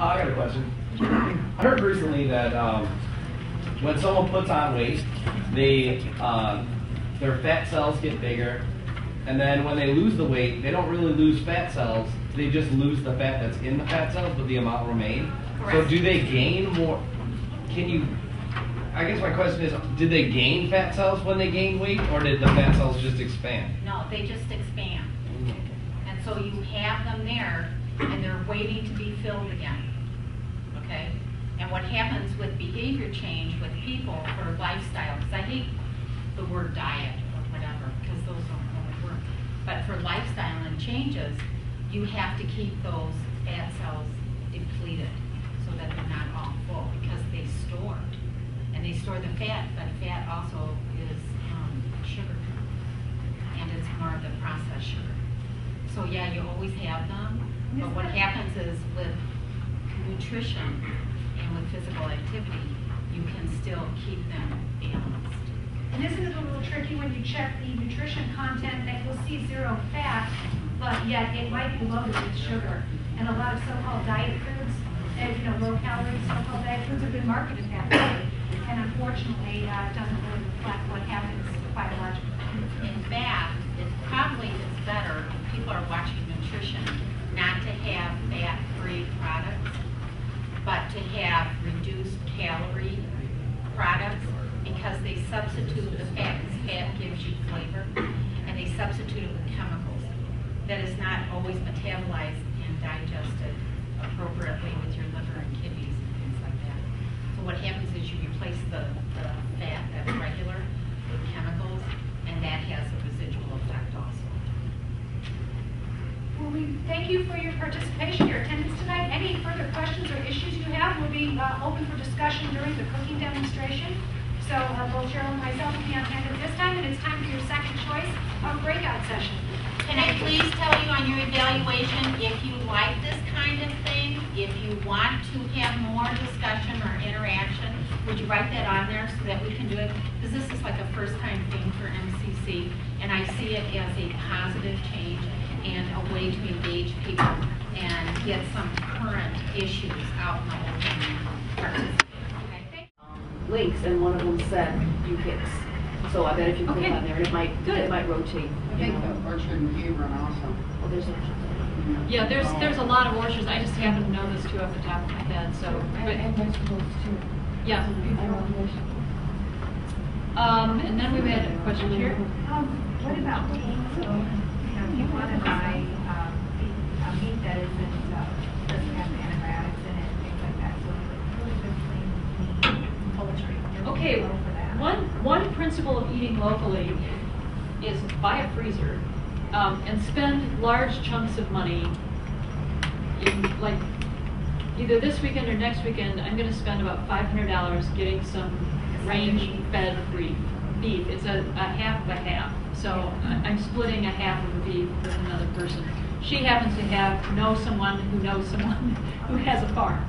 I got a question. I heard recently that when someone puts on weight, they their fat cells get bigger, and then when they lose the weight, they don't really lose fat cells. They just lose the fat that's in the fat cells, but the amount remain. Correct. So do they gain more? Can you? I guess my question is, did they gain fat cells when they gain weight, or did the fat cells just expand? No, they just expand. And so you have them there, and they're waiting to be filled again. Okay? And what happens with behavior change with people for lifestyle, because I hate the word diet or whatever, because those don't really work. But for lifestyle and changes, you have to keep those fat cells depleted so that they're not all full, because they store. And they store the fat, but fat also is sugar. And it's more of the processed sugar. So yeah, you always have them, but what happens is with nutrition and with physical activity, you can still keep them balanced. And isn't it a little tricky when you check the nutrition content that you'll see 0 fat, but yet it might be loaded with sugar. And a lot of so-called diet foods, low calorie so-called diet foods have been marketed that way. And unfortunately, it doesn't really reflect what happens biologically. In fact, it probably is better if people are watching nutrition not to have fat-free products, but to have reduced calorie products, because they substitute the fat, because fat gives you flavor, and they substitute it with chemicals that is not always metabolized and digested appropriately with your liver and kidneys and things like that. So what happens is you replace the fat that's regular with chemicals, and that has a residual effect also. Well, we thank you for your participation, your attendance tonight. Any further questions or issues you have will be open for discussion during the cooking demonstration. So both Cheryl and myself will be on hand at this time, and it's time for your second choice of breakout session. Can I please tell you on your evaluation, if you like this kind of thing, if you want to have more discussion or interaction, would you write that on there so that we can do it? Because this is like a first-time thing for MCC, and I see it as a positive change and a way to engage people and get some current issues out in the open and participate. Okay? Links, and one of them said UKICS. So I bet if you click on there, it might rotate. I think the orchard in Hebron also. Well, there's a, yeah, there's a lot of orchards. I just happen to know this two off the top of my head. So, and vegetables too. Yeah. And then we had a question here. What about meat? So, if you want to buy a meat that doesn't have antibiotics in it, things like that, so really good clean poultry. Okay, one principle of eating locally is buy a freezer and spend large chunks of money. Like either this weekend or next weekend, I'm going to spend about $500 getting some range-fed beef. It's a half of a half. So I'm splitting a half of the beef with another person. She happens to know someone who has a farm.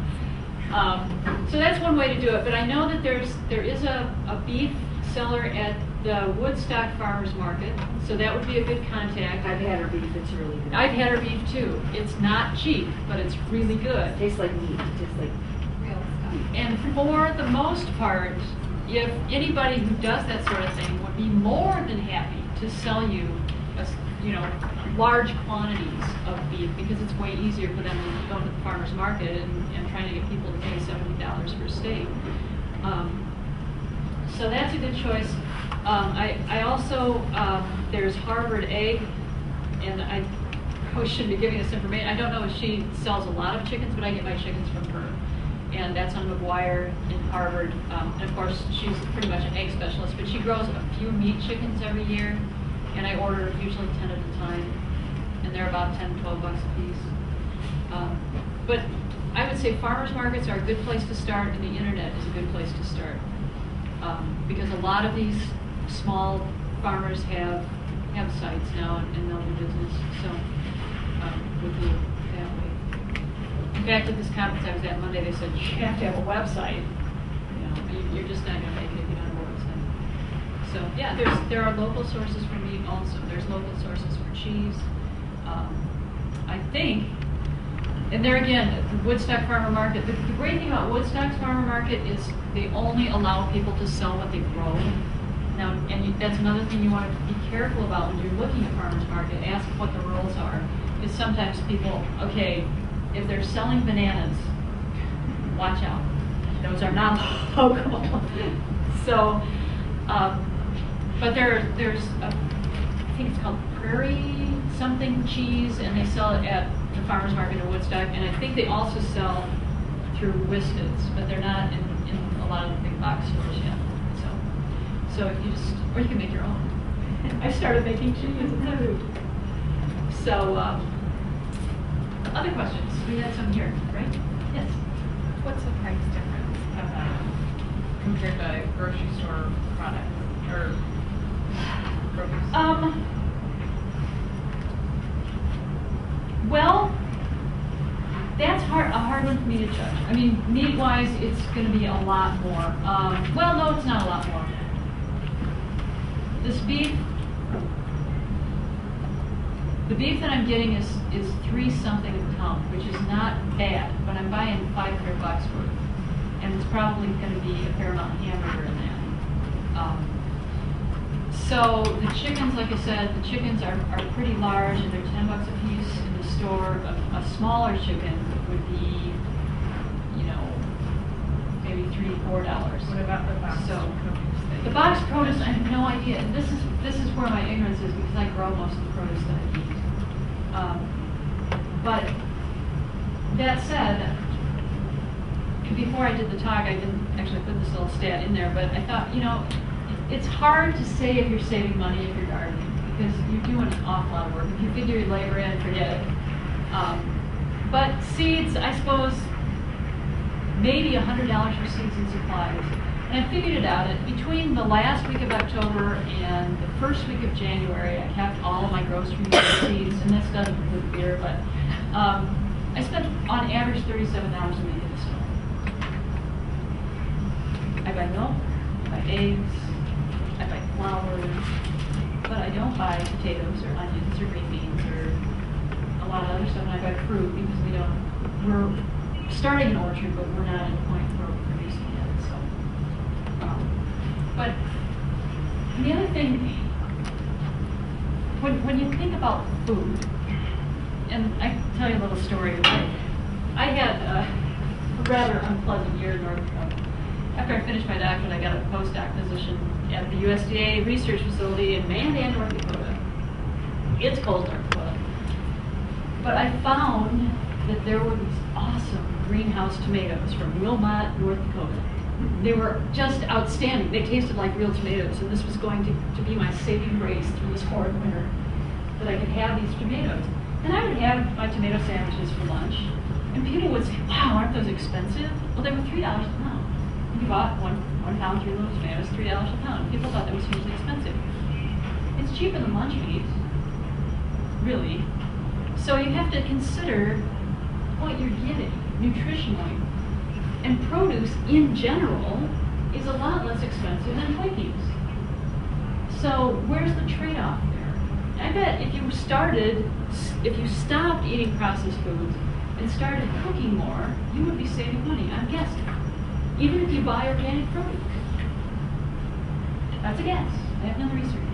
So that's one way to do it. But I know that there is a beef seller at the Woodstock Farmers Market, so that would be a good contact. I've had her beef, it's really good. I've had her beef too. It's not cheap, but it's really good. It tastes like meat, it tastes like Real stuff. And for the most part, if anybody who does that sort of thing would be more than happy to sell you, large quantities of beef, because it's way easier for them to go to the farmer's market and trying to get people to pay $70 for steak. So that's a good choice. I also, there's Harvard Egg, and I probably shouldn't be giving this information. I don't know if she sells a lot of chickens, but I get my chickens from her. And that's on McGuire in Harvard. And of course, she's pretty much an egg specialist, but she grows a few meat chickens every year, and I order usually 10 at a time, and they're about $10, $12 a piece. But I would say farmers markets are a good place to start, and the internet is a good place to start. Because a lot of these small farmers have sites now and they'll do business. So we'll do it that way. In fact, at this conference I was at Monday, they said you have to have a website. You're just not going to make it if you don't have a website. So yeah, there are local sources for meat also. There's local sources for cheese. I think And there again, the Woodstock Farmer Market, the great thing about Woodstock's Farmer Market is they only allow people to sell what they grow. Now, and that's another thing you want to be careful about when you're looking at farmers market. Ask what the rules are. Because sometimes people, okay, if they're selling bananas, watch out. Those are not local. So, but there's I think it's called Prairie something cheese, and they sell it at the farmers market in Woodstock. And I think they also sell through Wisteds, but they're not in a lot of the big box stores yet. So if you just, or you can make your own. I started making cheese and food. So, other questions? We had some here, right? Yes. What's the price difference compared to grocery store product or produce? Well, that's a hard one for me to judge. I mean, meat-wise, it's going to be a lot more. Well, no, it's not a lot more. This beef, the beef that I'm getting is 3 something a pound, which is not bad, but I'm buying $500 worth, and it's probably going to be a fair amount of hamburger in that. So the chickens, like I said, the chickens are pretty large, and they're $10 a piece in the store. A smaller chicken would be, you know, maybe $3 or $4. What about the box produce? The box produce, I have no idea. And this is where my ignorance is, because I grow most of the produce that I eat. But that said, before I did the talk, I didn't actually put this little stat in there, but I thought, you know, it's hard to say if you're saving money if you're gardening, because you're doing an awful lot of work. If you figure your labor in, forget it. But seeds, I suppose, maybe $100 for seeds and supplies. And I figured it out. Between the last week of October and the first week of January, I kept all of my grocery seeds, and this doesn't include beer, but I spent on average $37 a week in the store. I buy milk, I buy eggs, I buy flour, but I don't buy potatoes or onions or green beans or a lot of other stuff. And I buy fruit because we're starting an orchard, but we're not at a point where we're producing yet. So, but the other thing, when you think about food, and I can tell you a little story. I had a rather unpleasant year in North Dakota. After I finished my doctorate, I got a postdoc position at the USDA research facility in Mandan, North Dakota. It's cold, North Dakota. But I found that there were these awesome greenhouse tomatoes from Wilmot, North Dakota. They were just outstanding. They tasted like real tomatoes, and this was going to be my saving grace through this horrid winter, that I could have these tomatoes. And I would have my tomato sandwiches for lunch, and people would say, wow, aren't those expensive? Well, they were $3 a pound. You bought one pound, 3 little tomatoes, $3 a pound. People thought that was hugely expensive. It's cheaper than lunch meat, really. So you have to consider what you're getting nutritionally. And produce, in general, is a lot less expensive than toy peas. So where's the trade-off there? I bet if you stopped eating processed foods and started cooking more, you would be saving money, I'm guessing. Even if you buy organic produce. That's a guess. I have no research.